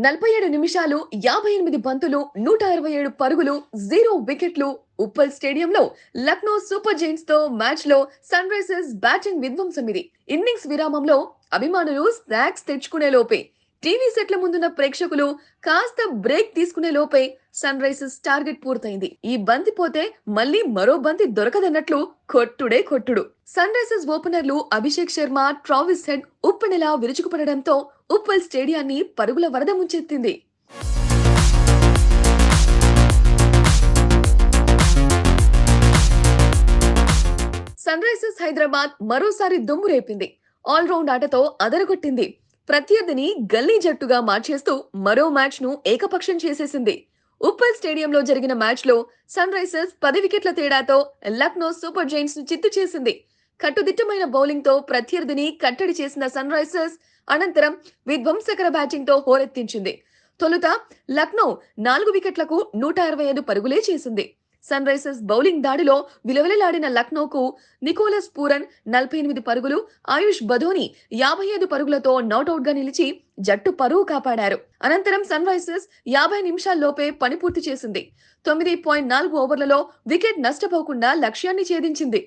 47 నిమిషాలు 58 బంతులు 167 పరుగులు 0 వికెట్లు. ఉప్పల్ స్టేడియంలో లక్నో సూపర్ జైంట్స్ తో మ్యాచ్ లో సన్ రైజర్స్ బ్యాటింగ్ విధ్వంసం ఇది. ఇన్నింగ్స్ విరామంలో అభిమానులు స్నాక్స్ తెచ్చుకునే లోపే, టీవీ సెట్ల ముందున్న ప్రేక్షకులు కాస్త బ్రేక్ తీసుకునే లోపే సన్ రైజర్స్ టార్గెట్ పూర్తయింది. ఈ బంతి పోతే మళ్ళీ మరో బంతి దొరకదన్నట్లు కొట్టుడే కొట్టుడు. సన్ రైజర్స్ ఓపెనర్లు అభిషేక్ శర్మ, ట్రావిస్ హెడ్ ఉప్పెనెలా విరుచుకుపడడంతో ఉప్పల్ స్టేడియాన్ని పరుగుల వరద ముంచెత్తింది. సన్ రైజర్స్ హైదరాబాద్ మరోసారి దుమ్ము రేపింది. ఆల్రౌండ్ ఆటతో అదరగొట్టింది. ప్రత్యర్థిని గల్లీ జట్టుగా మార్చేస్తూ మరో మ్యాచ్ ను ఏకపక్షం చేసేసింది. ఉప్పల్ స్టేడియంలో జరిగిన మ్యాచ్ లో సన్ రైజర్స్ 10 వికెట్ల తేడాతో లక్నో సూపర్ జైంట్స్ ను చిత్తు చేసింది. కట్టుదిట్టమైన బౌలింగ్ తో ప్రత్యర్థిని కట్టడి చేసిన సన్ రైజర్స్ అనంతరం విధ్వంసకర బ్యాటింగ్ తో హోరెత్తించింది. తొలుత లక్నో 4 వికెట్లకు 165 పరుగులే చేసింది. సన్ రైజర్స్ బౌలింగ్ దాడిలో విలవిలలాడిన లక్నోకు నికోలస్ పూరన్ 48 పరుగులు, ఆయుష్ బధోని 55 పరుగులతో నాట్అవుట్ గా నిలిచి జట్టు పరువు కాపాడారు. అనంతరం సన్ రైజర్స్ 50 నిమిషాల్లోపే పని పూర్తి చేసింది. 9.4 ఓవర్లలో వికెట్ నష్టపోకుండా లక్ష్యాన్ని ఛేదించింది.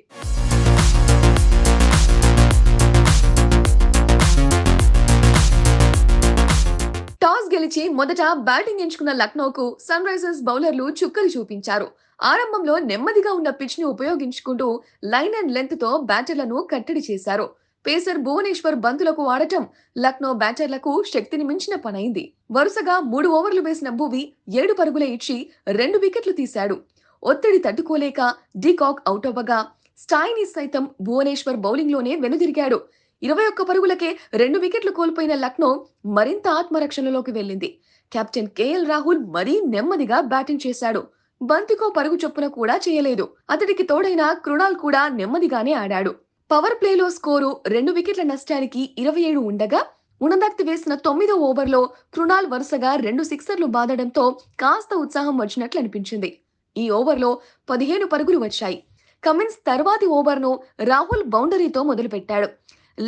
టాస్ గెలిచి మొదట బ్యాటింగ్ ఎంచుకున్న లక్నోకు సన్ రైజర్స్ బౌలర్లు చుక్కలు చూపించారు. ఆరంభంలో నెమ్మదిగా ఉన్న పిచ్ ని ఉపయోగించుకుంటూ లైన్ అండ్ లెంత్ తో బ్యాటర్లను కట్టడి చేశారు. పేసర్ భువనేశ్వర్ బంతులకు ఆడటం లక్నో బ్యాటర్లకు శక్తిని మించిన పనైంది. వరుసగా 3 ఓవర్లు వేసిన భువి 7 పరుగులే ఇచ్చి 2 వికెట్లు తీశాడు. ఒత్తిడి తట్టుకోలేక డికాక్ అవుట్ అవ్వగా స్టాయిని సైతం భువనేశ్వర్ బౌలింగ్ లోనే వెనుదిరిగాడు. 21 పరుగులకే 2 వికెట్లు కోల్పోయిన లక్నో మరింత ఆత్మరక్షణలోకి వెళ్లింది. కెప్టెన్ కేఎల్ రాహుల్ మరీ నెమ్మదిగా బ్యాటింగ్ చేశాడు. బంతికో పరుగు చొప్పున కూడా చేయలేదు. అతడికి తోడైన కృణాల్ కూడా నెమ్మదిగానే ఆడాడు. పవర్ ప్లేలో స్కోరు 2 వికెట్ల నష్టానికి 27 ఉండగా ఉణదక్తి వేసిన 9వ ఓవర్లో కృణాల్ వరుసగా 2 సిక్సర్లు బాదడంతో కాస్త ఉత్సాహం వచ్చినట్లు అనిపించింది. ఈ ఓవర్లో 15 పరుగులు వచ్చాయి. కమిన్స్ తర్వాతి ఓవర్ను రాహుల్ బౌండరీతో మొదలుపెట్టాడు.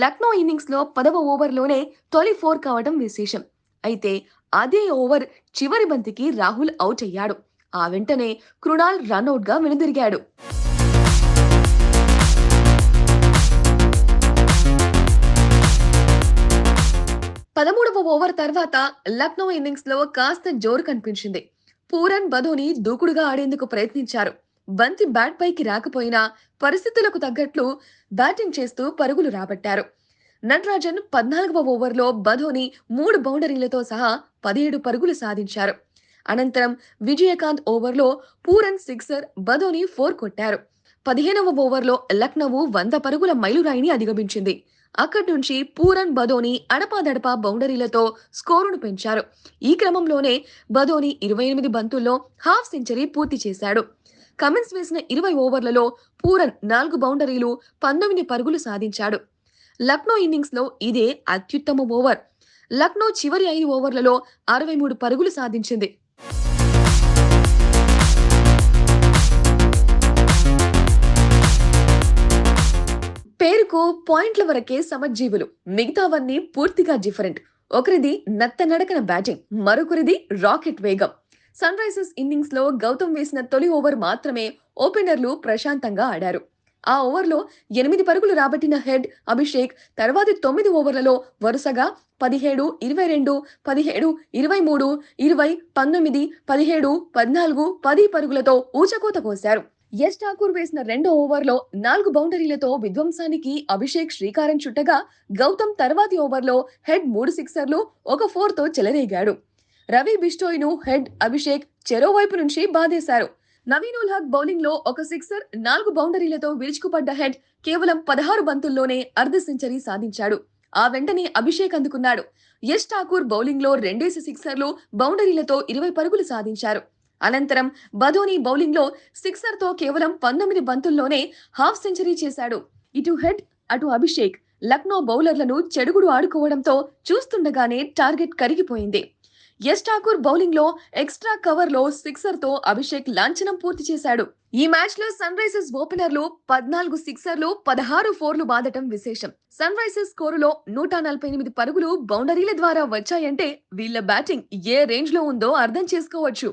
లక్నో ఇన్నింగ్స్ లో 10వ ఓవర్లోనే తొలి 4 కావడం విశేషం. అయితే అదే ఓవర్ చివరి బంతికి రాహుల్ అవుట్ అయ్యాడు. ఆ వెంటనే కృణాల్ రన్అట్ గా వెనుదిరిగాడు. పదమూడవ ఓవర్ తర్వాత లక్నో ఇన్నింగ్స్ లో కాస్త జోరు కనిపించింది. పూరన్, బధోని దూకుడుగా ఆడేందుకు ప్రయత్నించారు. బంతి బ్యాట్ పైకి రాకపోయినా పరిస్థితులకు తగ్గట్లు బ్యాటింగ్ చేస్తూ పరుగులు రాబట్టారు. నటరాజన్ 14వ ఓవర్లో బధోని 3 బౌండరీలతో సహా 17 పరుగులు సాధించారు. అనంతరం విజయకాంత్ ఓవర్లో పూరన్ సిక్సర్, బధోని 4 కొట్టారు. 15వ ఓవర్లో లక్నో 100 పరుగుల మైలురాయిని అధిగమించింది. అక్కడి నుంచి పూరన్, బధోని అడపాదడపా బౌండరీలతో స్కోరును పెంచారు. ఈ క్రమంలోనే బధోని 28 బంతుల్లో హాఫ్ సెంచరీ పూర్తి చేశాడు. కమిన్స్ వేసిన 20 ఓవర్లలో పూరన్ 4 బౌండరీలు, 19 పరుగులు సాధించాడు. లక్నో ఇన్నింగ్స్ లో ఇదే అత్యుత్తమ ఓవర్. లక్నో చివరి 5 ఓవర్లలో 63 పరుగులు సాధించింది. పేరుకు పాయింట్ల వరకే సమజీవులు, మిగతావన్నీ పూర్తిగా డిఫరెంట్. ఒకరిది నత్త నడకన బ్యాటింగ్, మరొకరిది రాకెట్ వేగం. సన్ రైజర్స్ ఇన్నింగ్స్ లో గౌతమ్ వేసిన తొలి ఓవర్ మాత్రమే ఓపెనర్లు ప్రశాంతంగా ఆడారు. ఆ ఓవర్లో 8 పరుగులు రాబట్టిన హెడ్ అభిషేక్ తర్వాతి 9 ఓవర్లలో వరుసగా 17, 22, 17, 23, 20, 19, 17, 14, 10 పరుగులతో ఊచకోత కోశారు. యష్ ఠాకూర్ వేసిన 2వ ఓవర్లో 4 బౌండరీలతో విధ్వంసానికి అభిషేక్ శ్రీకారం చుట్టగా గౌతమ్ తర్వాతి ఓవర్లో హెడ్ 3 సిక్సర్లు, 1 4 తో చెలరేగాడు. రవి బిష్టోయ్ ను హెడ్, అభిషేక్ చెరోవైపు నుంచి బాధేశారు. నవీన్ ఉల్ హక్ బౌలింగ్ లో 1 సిక్సర్, 4 బౌండరీలతో విరుచుకుపడ్డ హెడ్ కేవలం 16 బంతుల్లోనే అర్ధ సెంచరీ సాధించాడు. ఆ వెంటనే అభిషేక్ అందుకున్నాడు. యష్ ఠాకూర్ బౌలింగ్ లో 2 సిక్సర్లు, బౌండరీలతో 20 పరుగులు సాధించారు. అనంతరం బధోని బౌలింగ్ లో సిక్సర్ తో కేవలం 19 బంతుల్లోనే హాఫ్ సెంచరీ చేశాడు. ఇటు హెడ్, అటు అభిషేక్ లక్నో బౌలర్లను చెడుగుడు ఆడుకోవడంతో చూస్తుండగానే టార్గెట్ కరిగిపోయింది. యశ్ ఠాకూర్ బౌలింగ్ లో ఎక్స్ట్రా కవర్ లో సిక్సర్ తో అభిషేక్ లాంఛనం పూర్తి చేశాడు. ఈ మ్యాచ్ లో సన్ రైజర్స్ ఓపెనర్లు 14 సిక్సర్లు 16 ఫోర్లు బాదటం విశేషం. సన్ రైజర్స్ స్కోరులో 148 పరుగులు బౌండరీల ద్వారా వచ్చాయంటే వీళ్ళ బ్యాటింగ్ ఏ రేంజ్ లో ఉందో అర్థం చేసుకోవచ్చు.